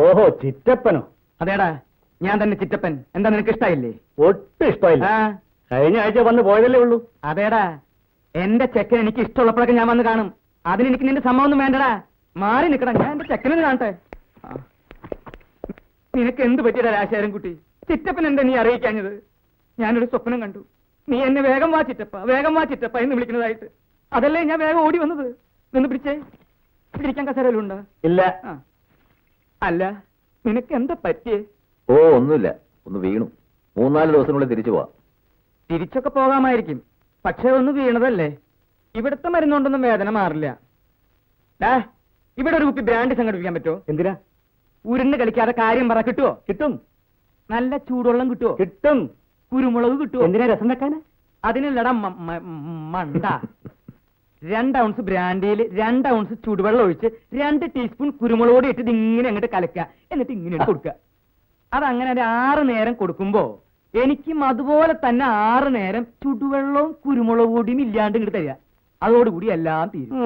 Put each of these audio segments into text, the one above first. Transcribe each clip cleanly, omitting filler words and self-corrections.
ഓഹോ, ചിറ്റപ്പനോ? അതേടാ, ഞാൻ തന്നെ ചിറ്റപ്പൻ. എന്താ നിനക്ക് ഇഷ്ടായില്ലേ? ഒട്ടും ഇഷ്ടമില്ല. കഴിഞ്ഞ ആഴ്ച വന്ന് പോയതല്ലേ ഉള്ളൂ. അതേടാ, എന്റെ ചെക്കൻ എനിക്ക് ഇഷ്ടമുള്ളപ്പോഴൊക്കെ ഞാൻ വന്ന് കാണും. അതിനെനിക്ക് നിന്റെ സമ്മതമൊന്നും വേണ്ടടാ. മാറി നിൽക്കടാ, ഞാൻ എന്റെ ചെക്കനെന്ന് കാണട്ടെ. നിനക്ക് എന്ത് പറ്റിയടാ രാശാരൻകുട്ടി? ചിറ്റപ്പൻ എന്താ നീ അറിയിക്കാഞ്ഞത്? ഞാനൊരു സ്വപ്നം കണ്ടു. നീ എന്നെ വേഗം വാ ചിറ്റപ്പ, വേഗം വാ ചിറ്റപ്പ എന്ന് വിളിക്കുന്നതായിട്ട്. അതല്ലേ ഞാൻ വേഗം ഓടി വന്നത്. നിന്ന് പിടിച്ചേ. പിടിക്കാൻ കസേരയിലുണ്ടോ? ഇല്ല. അല്ല, നിനക്ക് എന്താ പറ്റിയേ? ഓ, ഒന്നുമില്ല, ഒന്ന് വീണു. 3-4 ദിവസത്തിനുള്ളിൽ തിരിച്ചു പോവാം. തിരിച്ചൊക്കെ പോകാമായിരിക്കും, പക്ഷെ ഒന്ന് വീണതല്ലേ. ഇവിടുത്തെ മരുന്നുകൊണ്ടൊന്നും വേദന മാറില്ല. ഇവിടെ ഒരു കുപ്പി ബ്രാൻഡ് സംഘടിപ്പിക്കാൻ പറ്റുമോ? എന്തിനാ? ഉരുണ്ട് കളിക്കാതെ കാര്യം പറ. കിട്ടുമോ? കിട്ടും. നല്ല ചൂടുവെള്ളം കിട്ടുമോ? കിട്ടും. കുരുമുളക് കിട്ടുമോ? എന്തിനാ? രസം വെക്കാനാ? അതിനുള്ളടാ മണ്ട. 2 ഔൺസ് ബ്രാൻഡിയിൽ 2 ഔൺസ് ചൂടുവെള്ളം ഒഴിച്ച് 2 ടീസ്പൂൺ കുരുമുളക് പൊടി ഇട്ടിട്ട് ഇങ്ങനെ അങ്ങോട്ട് കലക്കുക. എന്നിട്ട് ഇങ്ങനെ കൊടുക്കുക. അതങ്ങനെ ഒരു 6 നേരം കൊടുക്കുമ്പോ എനിക്കും അതുപോലെ തന്നെ 6 നേരം ചുടുവെള്ളവും കുരുമുളക് പൊടിയും ഇല്ലാണ്ട് ഇങ്ങോട്ട് തരിക. അതോടുകൂടി എല്ലാം തീരും.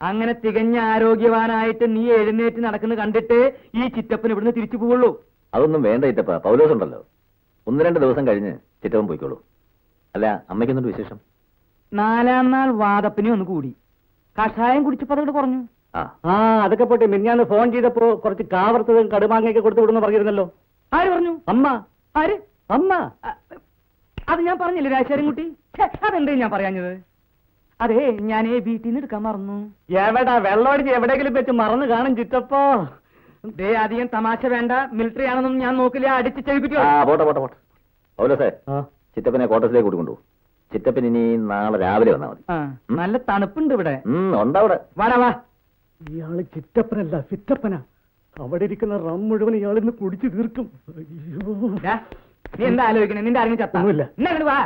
അങ്ങനെ തികഞ്ഞ ആരോഗ്യവാനായിട്ട് നീ എഴുന്നേറ്റ് നടക്കുന്നത് കണ്ടിട്ട് ഈ ചിറ്റപ്പൻ ഇവിടുന്ന് തിരിച്ചു പോവുള്ളൂ. അതൊന്നും വേണ്ട ചിറ്റപ്പ, പൗലോസ് ഉണ്ടല്ലോ. 1-2 ദിവസം കഴിഞ്ഞ് ചിറ്റപ്പൻ പോയിക്കോളൂ. അല്ല, അമ്മയ്ക്കൊന്നും വിശേഷം? 4-ാം നാൾ വാദപ്പിനെ ഒന്ന് കൂടി. കഷായം കുടിച്ചപ്പോ അതോട് കുറഞ്ഞു. അതൊക്കെ പോട്ടെ. മിഞ്ഞാന്ന് ഫോൺ ചെയ്തപ്പോ കുറച്ച് കാവർത്തതും കടുമാങ്ങയൊക്കെ കൊടുത്തു വിടുന്നു പറഞ്ഞിരുന്നല്ലോ. ആര് പറഞ്ഞു? അമ്മ. ആര്? അമ്മ. അത് ഞാൻ പറഞ്ഞില്ലേ രാശാരൻകുട്ടി? അതെന്തേ ഞാൻ പറയാഞ്ഞത്? അതെ, ഞാൻ വീട്ടിൽ നിന്ന് എടുക്കാൻ മറന്നു. എവിടാ? വെള്ളമടിച്ച് എവിടെയെങ്കിലും വെച്ച് മറന്നു കാണും ചിറ്റപ്പോ. ദേ, അധികം തമാശ വേണ്ട. മിലിറ്ററി ആണെന്നും ഞാൻ നോക്കില്ല. അടിച്ച് ചെയ്യിപ്പിക്കോ? പോട്ടെ പോട്ടെ പോട്ടെ. പൗലോസേ, ചിറ്റപ്പനെ ക്വാർട്ടേഴ്സിലേക്ക് കൂട്ടിക്കൊണ്ടു. ചിറ്റപ്പൻ ഇനി നാളെ രാവിലെ വന്നാൽ മതി. നല്ല തണുപ്പുണ്ട് ഇവിടെ. ഉണ്ടവിടെ. വാടാ വാ. ഇയാള് ചിറ്റപ്പനല്ല, ചിറ്റപ്പനാ. അവിടെ ഇരിക്കുന്ന റം മുഴുവൻ ഇയാളിന്ന് കുടിച്ചു തീർക്കും. നീ എന്താ ആലോചിക്കണേ? നിന്റെ ആരെങ്കിലും ചത്തൊന്നുമില്ല. വാ.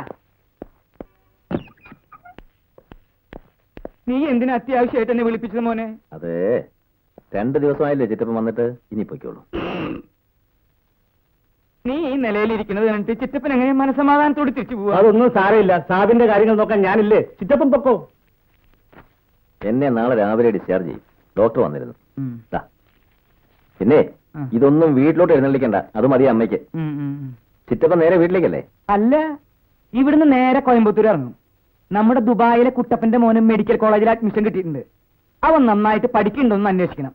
നീ എന്തിനാ അത്യാവശ്യമായിട്ട് എന്നെ വിളിപ്പിച്ചത് മോനെ? അതെ, 2 ദിവസമായില്ലേ ചിറ്റപ്പൻ വന്നിട്ട്. ഇനി പൊയ്ക്കോളൂ. നീ ഈ നിലയിലിരിക്കുന്നത് കണ്ടിട്ട് ചിറ്റപ്പൻ എങ്ങനെ മനസമാധാനത്തോട് തിരിച്ചു പോവാ? അതൊന്നും സാരമില്ല. സാബിന്റെ കാര്യങ്ങൾ നോക്കാൻ ഞാനില്ലേ. ചിറ്റപ്പൻ പൊക്കോ. എന്നെ നാളെ രാവിലെ ഡിസ്ചാർജ് ചെയ്യും. ഡോക്ടർ വന്നിരുന്നു. പിന്നെ ഇതൊന്നും വീട്ടിലോട്ട് എഴുന്നള്ളിക്കണ്ട. അത് മതി അമ്മയ്ക്ക്. ചിറ്റപ്പൻ നേരെ വീട്ടിലേക്കല്ലേ? അല്ല, ഇവിടുന്ന് നേരെ കോയമ്പത്തൂർ ഇറങ്ങും. നമ്മുടെ ദുബായിലെ കുട്ടപ്പന്റെ മോനും മെഡിക്കൽ കോളേജിൽ അഡ്മിഷൻ കിട്ടിയിട്ടുണ്ട്. അവൻ നന്നായിട്ട് പഠിക്കുന്നുണ്ടോന്ന് അന്വേഷിക്കണം.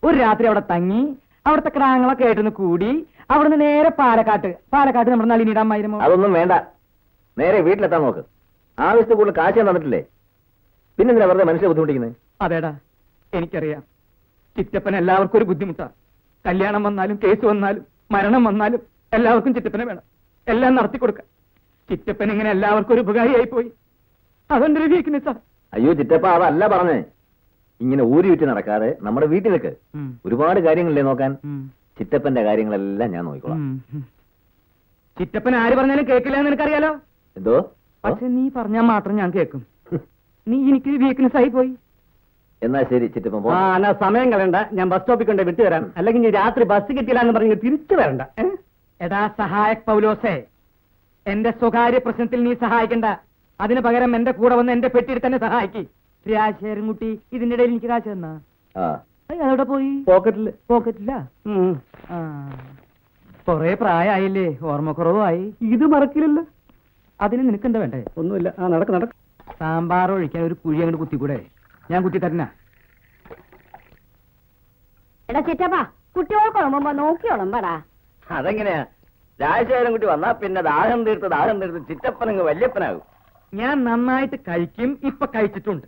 ഒരു രാത്രി അവിടെ തങ്ങി അവിടുത്തെ ക്രാങ്ങളൊക്കെ ആയിട്ടൊന്ന് കൂടി അവിടുന്ന് നേരെ പാലക്കാട്ട് നമ്മുടെ നളിനിയുടെ അമ്മായിരമോ. അതൊന്നും വേണ്ട, നേരെ വീട്ടിലെത്താൻ നോക്ക്. ആവശ്യത്തിൽ കൂടുതൽ കാശ് തന്നിട്ടില്ലേ, പിന്നെ എന്തിനാ വെറുതെ മനുഷ്യരെ ബുദ്ധിമുട്ടിക്കുന്നത്? അതേടാ, എനിക്കറിയാം. ചിറ്റപ്പൻ എല്ലാവർക്കും ഒരു ബുദ്ധിമുട്ടാ. കല്യാണം വന്നാലും കേസ് വന്നാലും മരണം വന്നാലും എല്ലാവർക്കും ചിറ്റപ്പനെ വേണം. എല്ലാം നടത്തി കൊടുക്കാം. ചിറ്റപ്പൻ ഇങ്ങനെ എല്ലാവർക്കും ഒരു ഉപകാരിയായി പോയി. അതെന്റെ ഒരു വീക്ക്നെസ്സാ. അയ്യോ ചിറ്റപ്പ, അതല്ല പറഞ്ഞേ. ഇങ്ങനെ ഊരി വിറ്റ് നടക്കാതെ നമ്മുടെ വീട്ടിൽ നിൽക്ക്. ഒരുപാട് കാര്യങ്ങളില്ലേ നോക്കാൻ. ചിറ്റപ്പന്റെ കാര്യങ്ങളെല്ലാം ഞാൻ നോക്കിക്കോളാം. ചിറ്റപ്പൻ ആര് പറഞ്ഞാലും കേൾക്കില്ല എന്ന് എനിക്കറിയാലോ. എന്തോ? പക്ഷെ നീ പറഞ്ഞാൽ മാത്രം ഞാൻ കേൾക്കും. നീ എനിക്ക് വീക്ക്നെസ് ആയി പോയി. എന്നാ ശരി ചിറ്റപ്പൻ. എന്നാ സമയം കളയണ്ട, ഞാൻ ബസ് സ്റ്റോപ്പിൽ കൊണ്ട് വിട്ടു തരാം. അല്ലെങ്കിൽ നീ രാത്രി ബസ് കിട്ടില്ല എന്ന് പറഞ്ഞ് തിരിച്ചു വരണ്ട. എടാ സഹായക് പൗലോസേ, എന്റെ സ്വകാര്യ പ്രശ്നത്തിൽ നീ സഹായിക്കണ്ട. അതിന് പകരം എന്റെ കൂടെ വന്ന് എന്റെ പെട്ടിയിൽ തന്നെ സഹായിക്ക്. രാശേരൻകുട്ടി ഇതിന്റെ ഇടയിൽ എനിക്ക് കാശ് തന്നാ? അതവിടെ പോയി? പോക്കറ്റില്ല. കൊറേ പ്രായമായില്ലേ, ഓർമ്മക്കുറവായി. ഇത് മറക്കില്ലല്ലോ. അതിന് നിനക്കെന്താ വേണ്ടേ? ഒന്നുമില്ല. നടക്ക്. സാമ്പാർ ഒഴിക്കാൻ ഒരു കുഴി അങ്ങോട്ട് കുത്തിക്കൂടെ? ഞാൻ കുത്തി തരണ. എടാ ചിറ്റപ്പാ, കുട്ടികൾക്ക് നോക്കിയോളം പറ. അതെങ്ങനെയാ? രാജശേഖരൻകുട്ടി വന്നാ പിന്നെ ദാഹം തീർത്ത് ചിറ്റപ്പനങ്ങ് വല്യപ്പനാകും. ഞാൻ നന്നായിട്ട് കഴിക്കും. ഇപ്പൊ കഴിച്ചിട്ടുണ്ട്.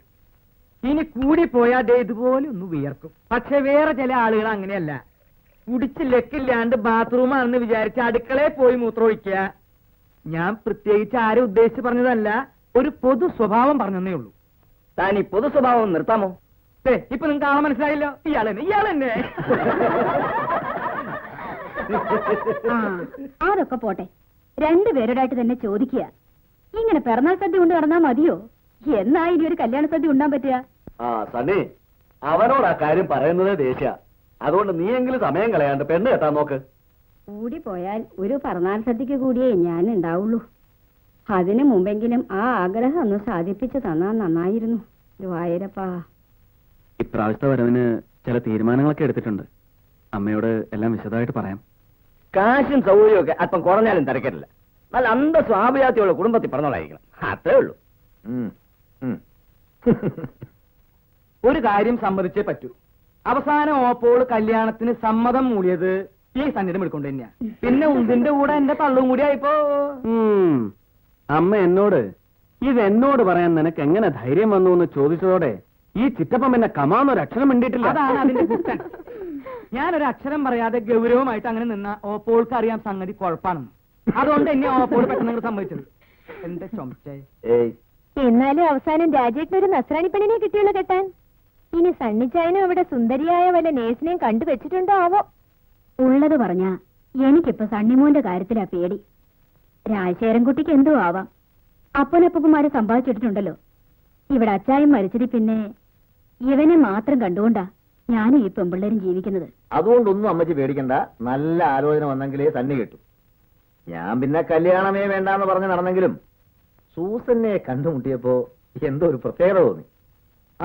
ഇനി കൂടി പോയാ ഇതുപോലെ ഒന്ന് വിയർക്കും. പക്ഷെ വേറെ ചില ആളുകൾ അങ്ങനെയല്ല. കുടിച്ച് ലക്കില്ലാണ്ട് ബാത്റൂമാണെന്ന് വിചാരിച്ച് അടുക്കളയിൽ പോയി മൂത്രമൊഴിക്കുക. ഞാൻ പ്രത്യേകിച്ച് ആരും ഉദ്ദേശിച്ച് പറഞ്ഞതല്ല, ഒരു പൊതു സ്വഭാവം പറഞ്ഞതേ ഉള്ളൂ. താൻ ഈ പൊതു സ്വഭാവം നിർത്താമോ? ഇപ്പൊ നിങ്ങൾക്ക് ആളെ മനസ്സിലായില്ലോ. ഇയാളെന്നെ. അതൊക്കെ പോട്ടെ, 2 പേരോടായിട്ട് തന്നെ ചോദിക്കുക. ഇങ്ങനെ പിറന്നാൾ സദ്യ കൊണ്ട് നടന്നാ മതിയോ? എന്നാ ഇനി ഒരു കല്യാണ സദ്യ ഉണ്ടാൻ പറ്റുക? സണ്ണി, അവനോട് ആ കാര്യം പറയുന്നത് ദേഷ്യ. അതുകൊണ്ട് നീയെങ്കിലും സമയം കളയാണ്ട് പെണ്ണ് കെട്ടാൻ നോക്ക്. കൂടി പോയാൽ ഒരു പിറന്നാൾ സദ്യക്ക് കൂടിയേ ഞാൻ ഉണ്ടാവുള്ളൂ. അതിനു മുമ്പെങ്കിലും ആ ആഗ്രഹം ഒന്ന് സാധിപ്പിച്ചു തന്നാ നന്നായിരുന്നു. ഗുരുവായൂരപ്പാ. ഇപ്രാവശ്യത്തെ വരവിന് ചില തീരുമാനങ്ങളൊക്കെ എടുത്തിട്ടുണ്ട്. അമ്മയോട് എല്ലാം വിശദമായിട്ട് പറയാം. കാശും സൗകര്യവും ഒക്കെ അല്പം കുറഞ്ഞാലും തിരക്കില്ല. നല്ല അന്തസ്വാഭിജാത്യമുള്ള കുടുംബത്തിൽ പറഞ്ഞോളായിരിക്കണം, അത്രേ ഉള്ളൂ. ഒരു കാര്യം സമ്മതിച്ചേ പറ്റൂ. അവസാനം ഓപ്പോൾ കല്യാണത്തിന് സമ്മതം മൂടിയത് ഈ സന്നിധം എടുക്കൊണ്ട് തന്നെയാ. പിന്നെ ഉന്തിന്റെ കൂടെ എന്റെ തള്ളും കൂടി ആയിപ്പോ. അമ്മ എന്നോട് ഇതെന്നോട് പറയാൻ നിനക്ക് എങ്ങനെ ധൈര്യം വന്നു എന്ന് ചോദിച്ചതോടെ ഈ ചിറ്റപ്പം എന്നെ കമാന്നൊരു അക്ഷരം മിണ്ടിയിട്ടില്ല. അതാണ് അതിന്റെ കുറ്റം. ഞാനൊരു അക്ഷരം പറയാതെ ഗൗരവമായിട്ട് അങ്ങനെ നിന്ന ഓപ്പോൾക്ക് അറിയാം സംഗതി കുഴപ്പാണെന്ന്. അതുകൊണ്ട് എന്നെ ഓപ്പോൾ പെട്ടെന്ന് സമ്മതിച്ചത്. എന്റെ ചൊമച്ചേ. എന്നാലും അവസാനം രാജേട്ടനൊരു നസ്രാണി പെണ്ണിനെ കിട്ടിയുള്ളൂ കെട്ടാൻ. ഇനി സണ്ണിച്ചായനും അവിടെ സുന്ദരിയായ വല്ല നേഴ്സിനെയും കണ്ടുവച്ചിട്ടുണ്ടോ ആവോ? ഉള്ളത് പറഞ്ഞ എനിക്കിപ്പോ സണ്ണിമോന്റെ കാര്യത്തിലാ പേടി. രാജശേഖരൻകുട്ടിക്ക് എന്തോ ആവാം. അപ്പനപ്പന്മാരെ സമ്പാദിച്ചിട്ടുണ്ടല്ലോ. ഇവിടെ അച്ചായം മരിച്ചതി പിന്നെ ഇവനെ മാത്രം കണ്ടുകൊണ്ടാ ഞാനും ഈ പെമ്പിള്ളേരും ജീവിക്കുന്നത്. അതുകൊണ്ടൊന്നും അമ്മച്ചി പേടിക്കണ്ട. നല്ല ആലോചന വന്നെങ്കിലേ തന്നെ കിട്ടും. ഞാൻ പിന്നെ കല്യാണമേ വേണ്ടാന്ന് പറഞ്ഞ് നടന്നെങ്കിലും സൂസന്നെ കണ്ടുമുട്ടിയപ്പോ എന്തോ ഒരു പ്രത്യേകത തോന്നി.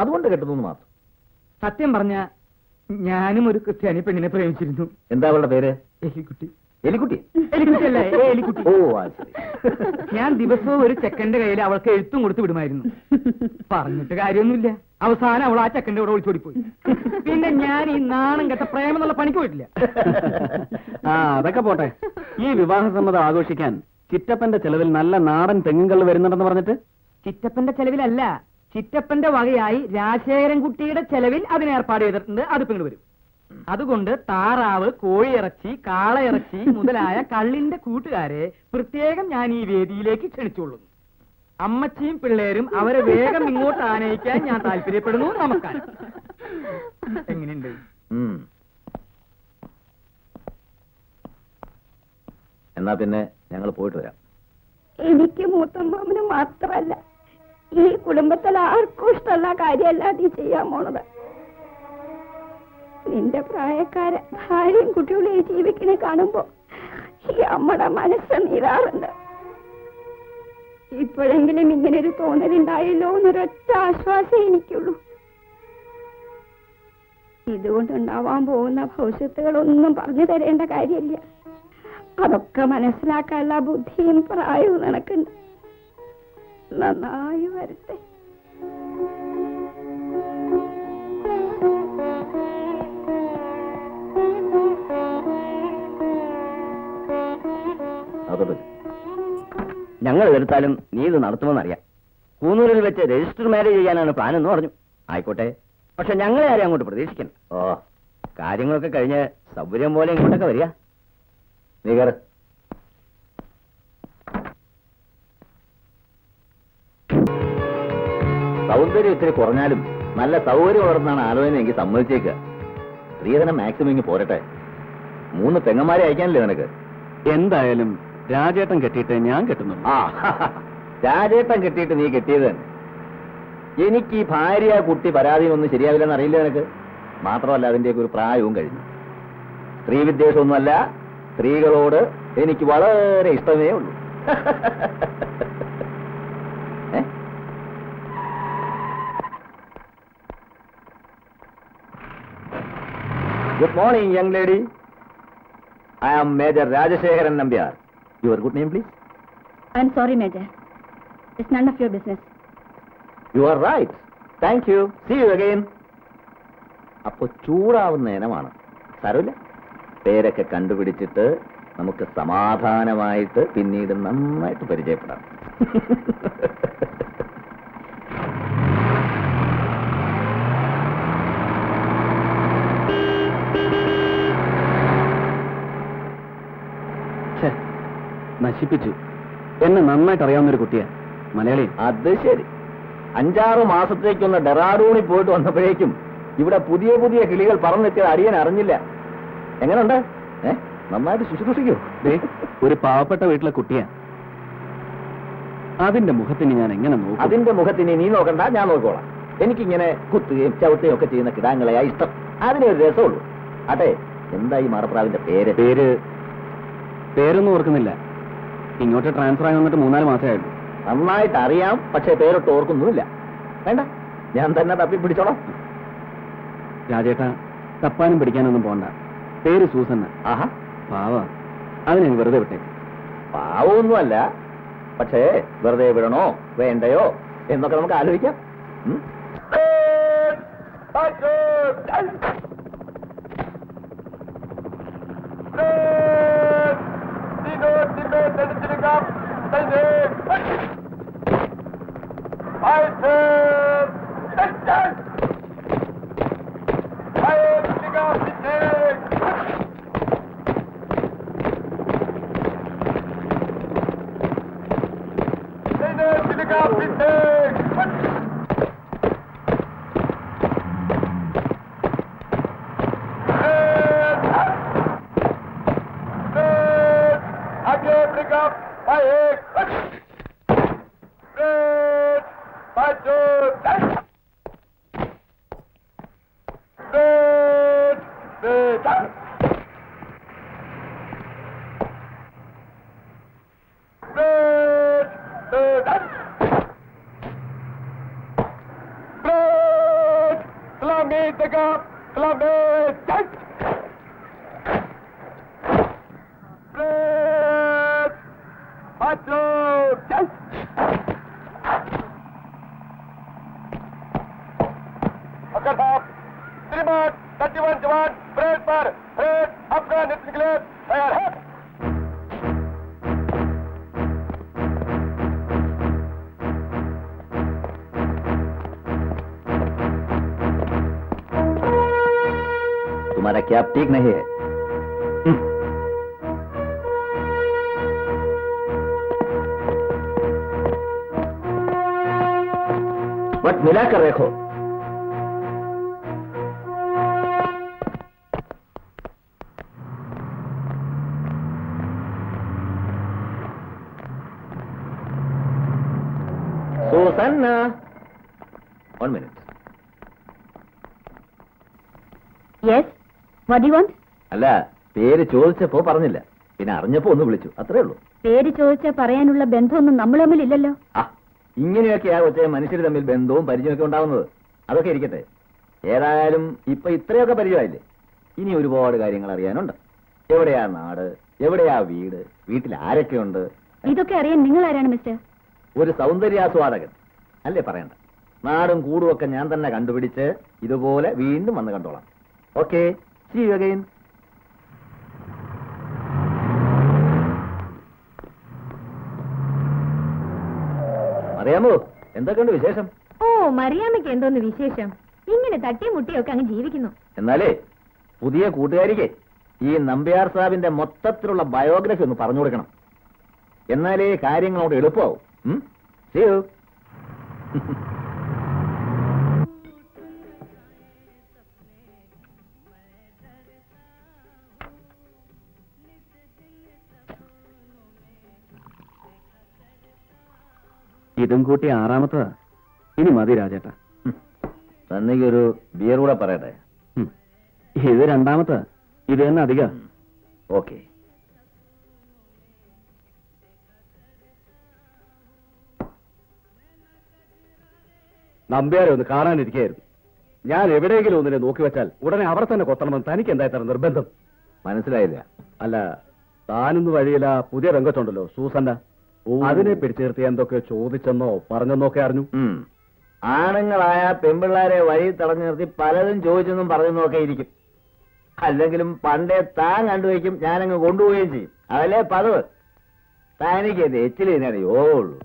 അതുകൊണ്ട് കെട്ടുന്നു മാത്രം. സത്യം പറഞ്ഞ ഞാനും ഒരു ക്രിസ്ത്യാനി പെണ്ണിനെ പ്രേമിച്ചിരുന്നു. എന്താ അവളുടെ പേര്? എലിക്കുട്ടി. എലിക്കുട്ടി? എലിക്കുട്ടിയല്ലേ, എലിക്കുട്ടി. ഓ, ശരി. ഞാൻ ദിവസവും ഒരു ചെക്കന്റെ കയ്യിൽ അവൾക്ക് എഴുത്തും കൊടുത്ത് വിടുമായിരുന്നു. പറഞ്ഞിട്ട് കാര്യമൊന്നുമില്ല. അവസാനം അവൾ ആ ചെക്കന്റെ കൂടെ ഒളിച്ചോടിപ്പോയി. പിന്നെ ഞാൻ ഈ നാണം കെട്ട പ്രേമം എന്നുള്ള പണിക്ക് പോയിട്ടില്ല. അതൊക്കെ പോട്ടെ. ഈ വിവാഹസമ്മതം ആഘോഷിക്കാൻ ചിറ്റപ്പന്റെ ചെലവിൽ നല്ല നാടൻ തെങ്ങുകൾ വരുന്നുണ്ടെന്ന് പറഞ്ഞിട്ട്. ചിറ്റപ്പന്റെ ചെലവിലല്ല, ചിറ്റപ്പന്റെ വകയായി രാജശേഖരൻകുട്ടിയുടെ ചെലവിൽ അതിന് ഏർപ്പാട് ചെയ്തിട്ടുണ്ട്. അത് പിന്നീട് വരും. അതുകൊണ്ട് താറാവ്, കോഴിയിറച്ചി, കാളയിറച്ചി മുതലായ കള്ളിന്റെ കൂട്ടുകാരെ പ്രത്യേകം ഞാൻ ഈ വേദിയിലേക്ക് ക്ഷണിച്ചുകൊള്ളുന്നു. അമ്മച്ചിയും പിള്ളേരും അവരെ വേഗം ഇങ്ങോട്ട് ആനയിക്കാൻ ഞാൻ താല്പര്യപ്പെടുന്നു. നമസ്കാരം. എങ്ങനെയുണ്ട്? എന്നാ പിന്നെ ഞങ്ങൾ പോയിട്ട് വരാം. എനിക്ക് മൂത്തമ്മാമന് മാത്രല്ല ഈ കുടുംബത്തിൽ ആർക്കും ഇഷ്ടമുള്ള കാര്യമല്ല നീ ചെയ്യാൻ പോണത്. നിന്റെ പ്രായക്കാരെ ഭാര്യയും കുട്ടികളെയും ജീവിക്കണ കാണുമ്പോ ഈ അമ്മയുടെ മനസ്സ് നീറാറുണ്ട്. ഇപ്പോഴെങ്കിലും ഇങ്ങനൊരു തോന്നലുണ്ടായല്ലോ എന്നൊരൊറ്റ ആശ്വാസം എനിക്കുള്ളൂ. ഇതുകൊണ്ടുണ്ടാവാൻ പോകുന്ന ഭവിഷ്യത്തുകളൊന്നും പറഞ്ഞു തരേണ്ട കാര്യമില്ല. അതൊക്കെ മനസ്സിലാക്കാനുള്ള ബുദ്ധിയും പ്രായവും നിനക്കുണ്ട്. നന്നായി വരട്ടെ. ഞങ്ങൾ എതിർത്താലും നീ ഇത് നടത്തുമെന്നറിയാം. കൂന്നൂരിൽ വെച്ച് രജിസ്റ്റർ മാരേജ് ചെയ്യാനാണ് പ്ലാൻ എന്ന് പറഞ്ഞു. ആയിക്കോട്ടെ, പക്ഷെ ഞങ്ങളെ ആരും അങ്ങോട്ട് പ്രതീക്ഷിക്കണം. ഓ, കാര്യങ്ങളൊക്കെ കഴിഞ്ഞ് സൗകര്യം പോലെ ഇങ്ങോട്ടൊക്കെ വരിക. നീ കയറ്. സൗന്ദര്യം ഇത്തിരി കുറഞ്ഞാലും നല്ല സൗകര്യം വളർന്നാണ് ആലോചന എങ്കിൽ സമ്മതിച്ചേക്കുക. സ്ത്രീധനം മാക്സിമം ഇങ്ങ് പോരട്ടെ. 3 പെങ്ങന്മാരെ അയക്കാനല്ലേ നിനക്ക്? എന്തായാലും രാജേട്ടൻ കെട്ടിയിട്ട് ഞാൻ കെട്ടുന്നു. രാജേട്ടൻ കെട്ടിയിട്ട് നീ കെട്ടിയത് തന്നെ. എനിക്ക് ഈ ഭാര്യ കുട്ടി പരാതിയൊന്നും ശരിയാവില്ലെന്ന് അറിയില്ല നിനക്ക്. മാത്രമല്ല അതിന്റെയൊക്കെ ഒരു പ്രായവും കഴിഞ്ഞു. സ്ത്രീ വിദ്വേഷമൊന്നുമല്ല, സ്ത്രീകളോട് എനിക്ക് വളരെ ഇഷ്ടമേ ഉള്ളൂ. Good morning, young lady. I am Major Rajashekharan Nambiar. Your good name, please? I'm sorry, Major. It's none of your business. You are right. Thank you. See you again. അപ്പൊ ചൂടാവുന്ന ഇനമാണ്. സാരമില്ല, പേരൊക്കെ കണ്ടുപിടിച്ചിട്ട് നമുക്ക് സമാധാനമായിട്ട് പിന്നീട് നന്നായിട്ട് പരിചയപ്പെടാം. നശിപ്പിച്ചു. എന്നെ നന്നായിട്ട് അറിയാവുന്നൊരു കുട്ടിയാ, മലയാളി. അത് ശരി. 5-6 മാസത്തേക്കൊന്ന് ഡെറാഡൂണിൽ പോയിട്ട് വന്നപ്പോഴേക്കും ഇവിടെ പുതിയ പുതിയ കിളികൾ പറന്നെത്തിയത് അടിയൻ അറിഞ്ഞില്ല. എങ്ങനെയുണ്ട്? നന്നായിട്ട് ശുശ്രൂഷിക്കൂ. ഒരു പാവപ്പെട്ട വീട്ടിലെ കുട്ടിയാ. അതിന്റെ മുഖത്തിന് ഞാൻ എങ്ങനെ നോക്കും? അതിന്റെ മുഖത്തിന് നീ നോക്കണ്ട, ഞാൻ നോക്കോളാം. എനിക്കിങ്ങനെ കുത്തുകയും ചവിട്ടുകയും ഒക്കെ ചെയ്യുന്ന കിടാങ്ങളെയാ ഇഷ്ടം. അതിനൊരു രസമുള്ളൂ. അതെ, എന്താ ഈ മാറപ്രാവിന്റെ പേര്? പേരൊന്നും ഓർക്കുന്നില്ല. ഇങ്ങോട്ട് ട്രാൻസ്ഫർ ആയി വന്നിട്ട് 3-4 മാസമേ ആയുള്ളൂ. നന്നായിട്ട് അറിയാം, പക്ഷെ പേരൊട്ട് ഓർക്കുന്നുമില്ല. വേണ്ട, ഞാൻ തന്നെ തപ്പി പിടിച്ചോളാം. രാജേട്ടാ, തപ്പാനും പിടിക്കാനൊന്നും പോണ്ട. പേര് സൂസന്ന. ആഹാ, പാവ, അതിനെ വെറുതെ വിട്ടേ. പാവമൊന്നുമല്ല, പക്ഷേ വെറുതെ വിടണോ വേണ്ടയോ എന്നൊക്കെ നമുക്ക് ആലോചിക്കാം. तुम्हारा कैप ठीक नहीं है. बट मिला कर रखो. Susanna, 1 minute. Yes, what do you want? അല്ല, പേര് ചോദിച്ചപ്പോ പറഞ്ഞില്ല, പിന്നെ അറിഞ്ഞപ്പോ ഒന്ന് വിളിച്ചു, അത്രേ ഉള്ളൂ. പേര് ചോദിച്ചാൽ പറയാനുള്ള ബന്ധമൊന്നും നമ്മൾ തമ്മിലില്ലല്ലോ. ആ, ഇങ്ങനെയൊക്കെയാ കൊച്ചേ മനുഷ്യർ തമ്മിൽ ബന്ധവും പരിചയമൊക്കെ ഉണ്ടാവുന്നത്. അതൊക്കെ ഇരിക്കട്ടെ. ഏതായാലും ഇപ്പൊ ഇത്രയൊക്കെ പരിചയമായില്ലേ, ഇനി ഒരുപാട് കാര്യങ്ങൾ അറിയാനുണ്ട്. എവിടെയാ നാട്, എവിടെയാ വീട്, വീട്ടിൽ ആരൊക്കെയുണ്ട്? ഇതൊക്കെ അറിയാൻ നിങ്ങൾ ആരാണ് മിസ്റ്റർ? ഒരു സൗന്ദര്യാസ്വാദകൻ അല്ലേ പറയണ്ട. നാടും കൂടും ഒക്കെ ഞാൻ തന്നെ കണ്ടുപിടിച്ച് ഇതുപോലെ വീണ്ടും വന്ന് കണ്ടോളാം. Okay, see you again. അറിയാമോ എന്തൊക്കെയുണ്ട് വിശേഷം? ഓ, മറിയാമ്മയ്ക്ക് എന്തോന്ന് വിശേഷം? ഇങ്ങനെ തട്ടിയും മുട്ടിയൊക്കെ അങ്ങ് ജീവിക്കുന്നു. എന്നാലേ പുതിയ കൂട്ടുകാരിക്ക് ഈ നമ്പ്യാർ സാഹിബിന്റെ മൊത്തത്തിലുള്ള ബയോഗ്രഫി ഒന്ന് പറഞ്ഞു കൊടുക്കണം. എന്നാലേ കാര്യങ്ങളോട് എളുപ്പമാവും. See you. ഇതും കൂട്ടി 6ാമത്തതാ. ഇനി മതി രാജേട്ടാ. തന്നെയൊരു ബിയർ കൂടെ പറയട്ടെ. ഇത് 2ാമത്താ. ഇത് തന്നെ അധികം. ഓക്കെ. നമ്പ്യാരെ ഒന്ന് കാണാനിരിക്കുകയായിരുന്നു. ഞാൻ എവിടെയെങ്കിലും ഒന്നിനെ നോക്കി വെച്ചാൽ ഉടനെ അവർ തന്നെ കൊത്തണമെന്ന് തനിക്ക് എന്താ ഇത്ര നിർബന്ധം? മനസ്സിലായില്ല. അല്ല, താനൊന്ന് വഴിയില്ല പുതിയ രംഗത്തുണ്ടല്ലോ സൂസന്ന, അതിനെ പിടിച്ചു നിർത്തി എന്തൊക്കെ ചോദിച്ചെന്നോ പറഞ്ഞെന്നോ ഒക്കെ അറിഞ്ഞു. ആണുങ്ങളായ പെൺപിള്ളാരെ വഴി തടഞ്ഞു നിർത്തി പലതും ചോദിച്ചെന്നും പറഞ്ഞെന്നും ഒക്കെ ഇരിക്കും. അല്ലെങ്കിലും പണ്ടേ താൻ കണ്ടുവയ്ക്കും, ഞാനങ്ങ് കൊണ്ടുപോവുകയും ചെയ്യും. അതല്ലേ പതിവ്. തനിക്ക് എച്ചിൽ തിന്നറിയോളൂ.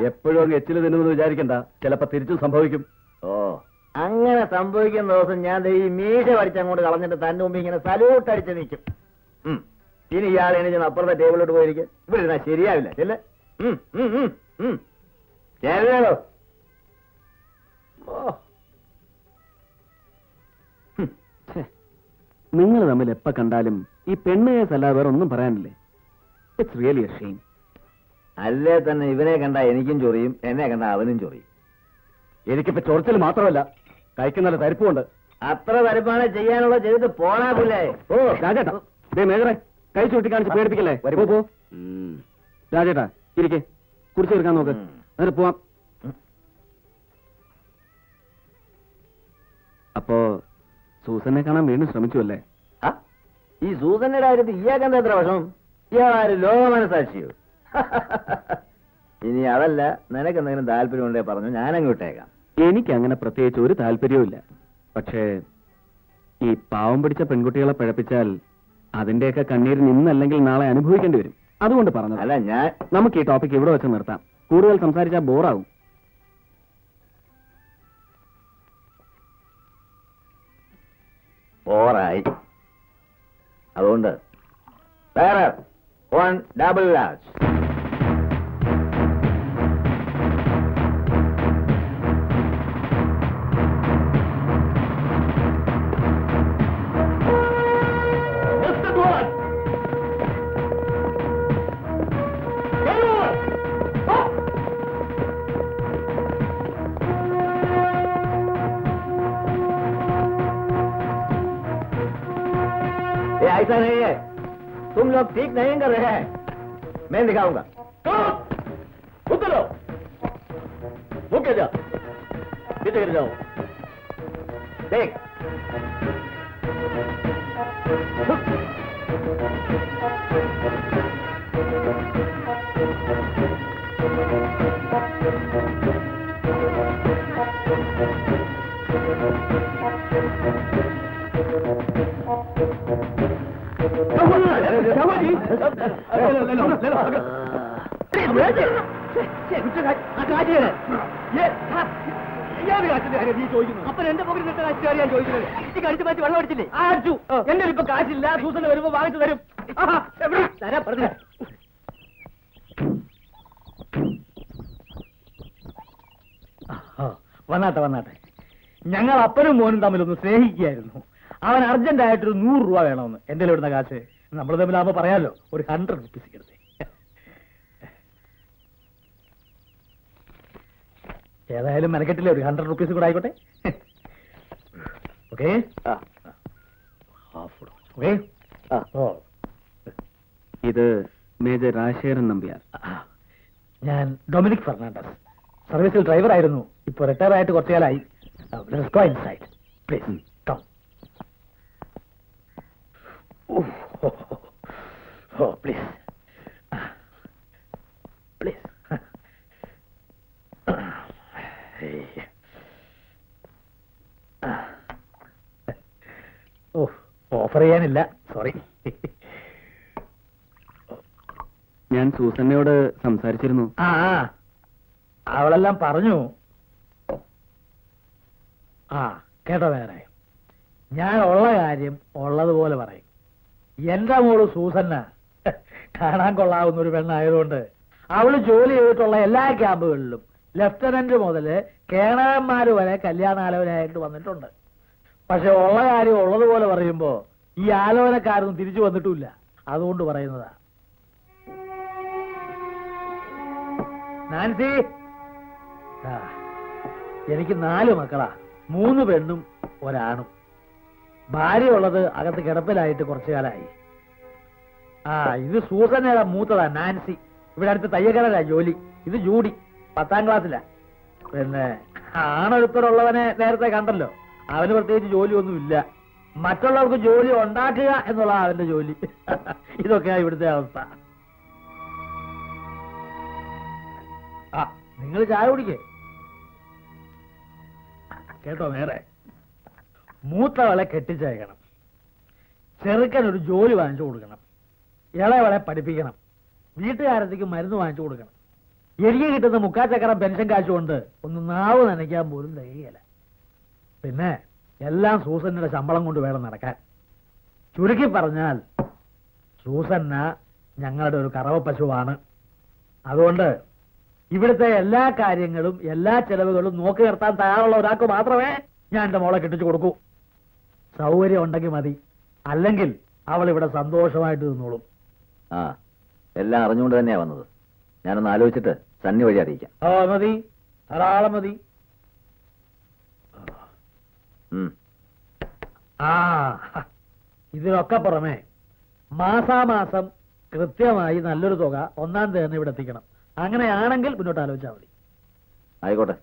എപ്പോഴും അങ്ങ് എച്ചിൽ തിന്നുമെന്ന് വിചാരിക്കണ്ട, ചിലപ്പോ തിരിച്ചും സംഭവിക്കും. ഓ, അങ്ങനെ സംഭവിക്കുന്ന ദിവസം ഞാൻ ഈ മീശ പഠിച്ചങ്ങോട്ട് കളഞ്ഞിട്ട് തന്റെ മുമ്പ് ഇങ്ങനെ സല്യൂട്ട് അടിച്ച് നിൽക്കും. ഇനി ഇയാൾ എണീച്ച് അപ്പുറത്തെ ടേബിളിലോട്ട് പോയിരിക്കും. ഇവിടെ ഇരുന്നാ ശരിയാവില്ല. ചെല്ലേ ചേരോ. നിങ്ങൾ തമ്മിൽ എപ്പ കണ്ടാലും ഈ പെണ്ണ് കേസല്ലാതെ വേറെ ഒന്നും പറയാനില്ലേ? It's really a shame. അല്ലേ തന്നെ ഇവനെ കണ്ട എനിക്കും ചൊറിയും, എന്നെ കണ്ട അവനും ചൊറിയും. എനിക്കിപ്പോ ചൊറിച്ചൽ മാത്രമല്ല, കൈക്ക് നല്ല തരിപ്പുണ്ട്. അത്ര തരിപ്പാണ് ചെയ്യാനുള്ള ചെയ്തിട്ട് പോണാ പുല്ലേ. ഓ രാജേട്ടാ, ദേ മേജറെ, കൈ ചൂട്ടി കാണിച്ച് പേടിപ്പിക്കല്ലേ. വരുമ്പോ പോ. രാജേട്ടാ ഇരിക്കെ, കുറിച്ച് തീർക്കാൻ നോക്ക്, എന്നിട്ട് പോവാം. അപ്പോ സൂസനെ കാണാൻ വീണ്ടും ശ്രമിച്ചു അല്ലേ? ഈ സൂസന്നയുടെ കാര്യത്തിൽ ഇയാൾക്കെന്താ എത്ര വിഷമം? ഇയാളാര് ലോക മനസാക്ഷിയോ? ഇനി അതല്ല, നിനക്ക് എന്തെങ്കിലും താല്പര്യം ഉണ്ടേ പറഞ്ഞു, ഞാനങ്ങ് വിട്ടേക്കാം. എനിക്ക് അങ്ങനെ പ്രത്യേകിച്ച് ഒരു താല്പര്യവുമില്ല. പക്ഷേ ഈ പാവം പിടിച്ച പെൺകുട്ടികളെ പഴപ്പിച്ചാൽ അതിന്റെയൊക്കെ കണ്ണീര് ഇന്നല്ലെങ്കിൽ നാളെ അനുഭവിക്കേണ്ടി വരും. അതുകൊണ്ട് പറഞ്ഞത്. അല്ല, ഞാൻ നമുക്ക് ഈ ടോപ്പിക് ഇവിടെ വെച്ച് നിർത്താം. കൂടുതൽ സംസാരിച്ചാൽ ബോറാവും. ബോറായി. അതുകൊണ്ട് വേറെ 1 ഡബിൾ ലാർജ്. ऐसा नहीं है, तुम लोग ठीक नहीं कर रहे हैं, मैं दिखाऊंगा. उतरो, मुझे जाओ, पीछे गिर जाओ. देख. അപ്പൊ എന്റെ പോക്കറ്റ് ഞാൻ ചോദിക്കുന്നത് ഈ കഴിച്ചു മാറ്റി വെള്ളം അടിച്ചില്ലേ? ആച്ചു. എന്റെ ഇപ്പൊ കാശില്ല, സൂസന് വരുമ്പോ വാങ്ങിച്ചു തരും. തരാ പറഞ്ഞ വന്നാട്ടെ. ഞങ്ങൾ അപ്പനും മോനും തമ്മിലൊന്ന് സ്നേഹിക്കുകയായിരുന്നു. അവൻ അർജന്റായിട്ടൊരു 100 രൂപ വേണമെന്ന്. എന്റെ ഇവിടുന്ന കാശ് നമ്മൾ തമ്മിലാകുമ്പോ പറയാലോ, ഒരു 100 റുപ്പീസ് കിടത്തി. ഏതായാലും മെനക്കെട്ടില്ലേ, ഒരു 100 റുപ്പീസ് കൂടെ ആയിക്കോട്ടെ. Okay okay. ഇത് മേജർ രാജശേഖരൻ നമ്പ്യാർ. ഞാൻ ഡൊമിനിക് ഫെർണാണ്ടസ്. സർവീസിൽ ഡ്രൈവർ ആയിരുന്നു. ഇപ്പൊ റിട്ടയർ ആയിട്ട് കുറച്ചു കാലമായി. Please come. Please please. Offer ചെയ്യാനില്ല, സോറി. ഞാൻ സൂസന്നയോട് സംസാരിച്ചിരുന്നു. അവളെല്ലാം പറഞ്ഞു. കേട്ടോ നേരെ, ഞാൻ ഉള്ള കാര്യം ഉള്ളതുപോലെ പറയും. എന്റെ മോള് സൂസന്ന കാണാൻ കൊള്ളാവുന്ന ഒരു പെണ്ണായതുകൊണ്ട് അവള് ജോലി ചെയ്തിട്ടുള്ള എല്ലാ ക്യാമ്പുകളിലും ലെഫ്റ്റനന്റ് മുതല് കേണകന്മാര് വരെ കല്യാണാലോചനയായിട്ട് വന്നിട്ടുണ്ട്. പക്ഷെ ഉള്ള കാര്യം ഉള്ളതുപോലെ പറയുമ്പോ ഈ ആലോചനക്കാരൊന്നും തിരിച്ചു വന്നിട്ടുമില്ല. അതുകൊണ്ട് പറയുന്നതാ. നാൻസി, എനിക്ക് 4 മക്കളാ, 3 പെണ്ണും ഒരാണും. ഭാര്യ ഉള്ളത് അകത്ത് കിടപ്പിലായിട്ട് കുറച്ചു കാലമായി. ഇത് സൂസന്നയുടെ മൂത്തതാ, നാൻസി. ഇവിടെ അടുത്ത് തയ്യക്കടലാ ജോലി. ഇത് ജൂഡി, 10ാം ക്ലാസ്സിലാ. പിന്നെ ആണൊരുത്തരുള്ളവനെ നേരത്തെ കണ്ടല്ലോ. അവന് പ്രത്യേകിച്ച് ജോലിയൊന്നുമില്ല. മറ്റുള്ളവർക്ക് ജോലി ഉണ്ടാക്കുക എന്നുള്ള അവന്റെ ജോലി. ഇതൊക്കെയാ ഇവിടുത്തെ അവസ്ഥ. നിങ്ങൾ ചായ കുടിക്കേ. കേട്ടോ നേരെ, മൂത്തവളെ കെട്ടിച്ചയക്കണം, ചെറുക്കൻ ഒരു ജോലി വാങ്ങിച്ചു കൊടുക്കണം, ഇളയവളെ പഠിപ്പിക്കണം, വീട്ടുകാരത്തേക്ക് മരുന്ന് വാങ്ങിച്ചു കൊടുക്കണം. എനിക്ക് കിട്ടുന്ന 3/4 ചക്രം പെൻഷൻ കാശുകൊണ്ട് ഒന്ന് നാവ് നനയ്ക്കാൻ പോലും തികയില്ല. പിന്നെ എല്ലാം സൂസന്നയുടെ ശമ്പളം കൊണ്ട് വേണം നടക്കാൻ. ചുരുക്കി പറഞ്ഞാൽ സൂസന്ന ഞങ്ങളുടെ ഒരു കറവ പശുവാണ്. അതുകൊണ്ട് ഇവിടുത്തെ എല്ലാ കാര്യങ്ങളും എല്ലാ ചെലവുകളും നോക്കി നിർത്താൻ തയ്യാറുള്ള ഒരാൾക്ക് മാത്രമേ ഞാൻ എന്റെ മോളെ കെട്ടിച്ചു കൊടുക്കൂ. സൗകര്യം ഉണ്ടെങ്കിൽ മതി, അല്ലെങ്കിൽ അവൾ ഇവിടെ സന്തോഷമായിട്ട് നിന്നോളും. എല്ലാം അറിഞ്ഞുകൊണ്ട് തന്നെയാ വന്നത്. ഞാനൊന്ന് ആലോചിച്ചിട്ട് സണ്ണി വഴി അറിയിക്കാം. മതി, ധാരാളം മതി. ഇതിനൊക്കെ പുറമെ മാസാമാസം കൃത്യമായി നല്ലൊരു തുക 1-ാം തീയതി ഇവിടെ എത്തിക്കണം. അങ്ങനെയാണെങ്കിൽ മുന്നോട്ട് ആലോചിച്ചാൽ മതി. ആയിക്കോട്ടെ.